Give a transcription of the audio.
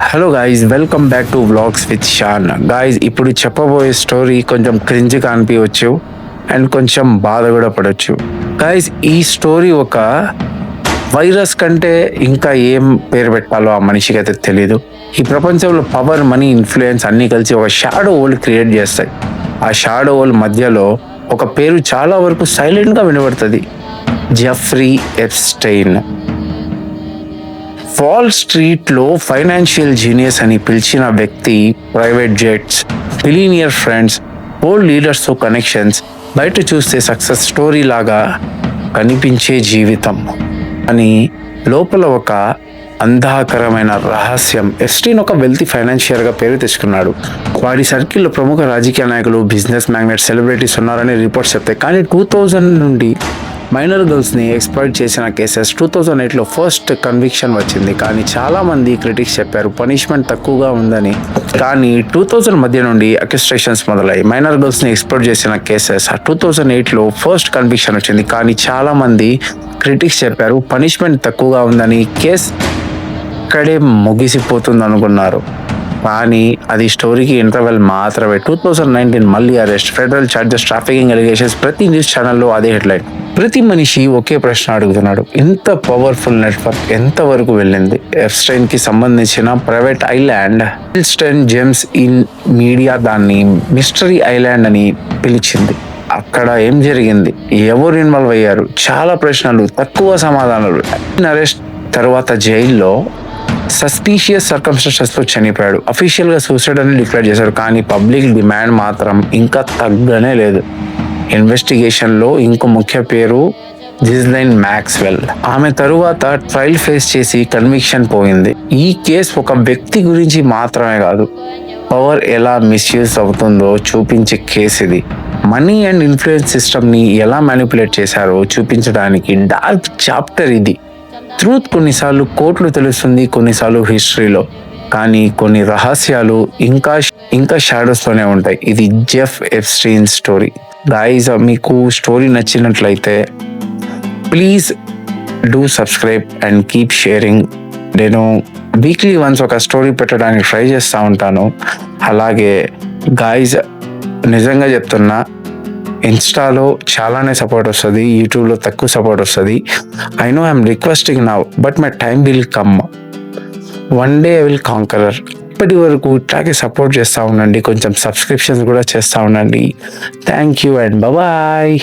Hello guys, welcome back to vlogs with Shan. Guys, ఇప్పుడు చెప్పబోయే story కొంచెం క్రింజ్గా అనిపించవచ్చు అండ్ కొంచెం బాధ కూడా పడవచ్చు. గాయ్స్, ఈ స్టోరీ ఒక వైరస్ కంటే ఇంకా ఏం పేరు పెట్టాలో ఆ మనిషికి అయితే తెలీదు. ఈ ప్రపంచంలో పవర్, మనీ, ఇన్ఫ్లుయెన్స్ అన్నీ కలిసి ఒక షాడో వరల్డ్ క్రియేట్ చేస్తాయి. ఆ షాడో వరల్డ్ మధ్యలో ఒక పేరు చాలా వరకు సైలెంట్గా వినబడుతుంది: జెఫ్రీ ఎప్స్టైన్. వాల్ స్ట్రీట్లో ఫైనాన్షియల్ జీనియస్ అని పిలిచిన వ్యక్తి, private jets, billionaire friends, old లీడర్స్తో కనెక్షన్స్, బయట చూస్తే సక్సెస్ స్టోరీ లాగా కనిపించే జీవితం అని లోపల ఒక అంధకారమైన రహస్యం. ఎప్స్టైన్ ఒక వెల్తీ ఫైనాన్షియర్గా పేరు తెచ్చుకున్నాడు. వారి సర్కిల్లో ప్రముఖ రాజకీయ నాయకులు, బిజినెస్ మ్యాగ్నెట్, సెలబ్రిటీస్ ఉన్నారని రిపోర్ట్స్ చెప్తాయి. కానీ 2000 నుండి మైనర్ గర్ల్స్ని ఎక్స్‌ప్లాయిట్ చేసిన కేసెస్ 2008లో ఫస్ట్ కన్విక్షన్ వచ్చింది. కానీ చాలామంది క్రిటిక్స్ చెప్పారు పనిష్మెంట్ తక్కువగా ఉందని. కానీ 2000 మధ్య నుండి అక్యూస్ట్రేషన్స్ మొదలయ్యాయి. మైనర్ గర్ల్స్ని ఎక్స్‌ప్లాయిట్ చేసిన కేసెస్ 2008లో ఫస్ట్ కన్విక్షన్ వచ్చింది. కానీ చాలామంది క్రిటిక్స్ చెప్పారు పనిష్మెంట్ తక్కువగా ఉందని. కేసు ఇక్కడే ముగిసిపోతుంది అనుకున్నారు. కానీ అది స్టోరీకి ఇంటర్వెల్ మాత్రమే. 2019 మళ్ళీ arrest, federal charges, trafficking allegations. ప్రతి న్యూస్ ఛానల్లో అదే హెడ్లైన్. ప్రతి మనిషి ఒకే ప్రశ్న అడుగుతున్నాడు: ఇంత పవర్ఫుల్ నెట్వర్క్ ఎంతవరకు వెళ్ళింది? ఎప్స్టైన్కి సంబంధించిన ప్రైవేట్ ఐలాండ్ హిల్స్టన్ జెమ్స్ ఇన్ మీడియా దాన్ని మిస్టరీ ఐలాండ్ అని పిలిచింది. అక్కడ ఏం జరిగింది? ఎవరు ఇన్వాల్వ్ అయ్యారు? చాలా ప్రశ్నలు, తక్కువ సమాధానాలు. అరెస్ట్ తర్వాత జైల్లో సస్పీషియస్ సర్కమ్స్టాన్సెస్లో చనిపోయాడు. అఫీషియల్గా సూసైడ్ అని డిక్లేర్ చేశారు. కానీ పబ్లిక్ డిమాండ్ మాత్రం ఇంకా తగ్గనే లేదు. ఇన్వెస్టిగేషన్లో ఇంకో ముఖ్య పేరు జిస్లైన్ మ్యాక్స్వెల్. ఆమె తరువాత ట్రయల్ ఫేస్ చేసి కన్విక్షన్ పోయింది. ఈ కేసు ఒక వ్యక్తి గురించి మాత్రమే కాదు, పవర్ ఎలా మిస్యూజ్ అవుతుందో చూపించే కేసు ఇది. మనీ అండ్ ఇన్ఫ్లుయెన్స్ సిస్టమ్ని ఎలా మ్యానిపులేట్ చేశారో చూపించడానికి డార్క్ చాప్టర్ ఇది. ట్రూత్ కొన్నిసార్లు కోర్టులో తెలుస్తుంది, కొన్నిసార్లు హిస్టరీలో. కానీ కొన్ని రహస్యాలు ఇంకా షాడోస్లోనే ఉంటాయి. ఇది జెఫ్ ఎప్స్టైన్ స్టోరీ. గాయ్స్, మీకు స్టోరీ నచ్చినట్లయితే please do subscribe and keep sharing. నేను వీక్లీ వన్స్ ఒక స్టోరీ పెట్టడానికి ట్రై చేస్తూ ఉంటాను. అలాగే గాయ్స్, నిజంగా చెప్తున్నా, ఇన్స్టాలో చాలానే సపోర్ట్ వస్తుంది, యూట్యూబ్లో తక్కువ సపోర్ట్ వస్తుంది. I know I'm requesting now, but my time will come. One day I will conqueror. ఇప్పటి వరకు ఇట్లాగే సపోర్ట్ చేస్తూ ఉండండి, కొంచెం సబ్స్క్రిప్షన్స్ కూడా చేస్తూ ఉండండి. Thank you and bye.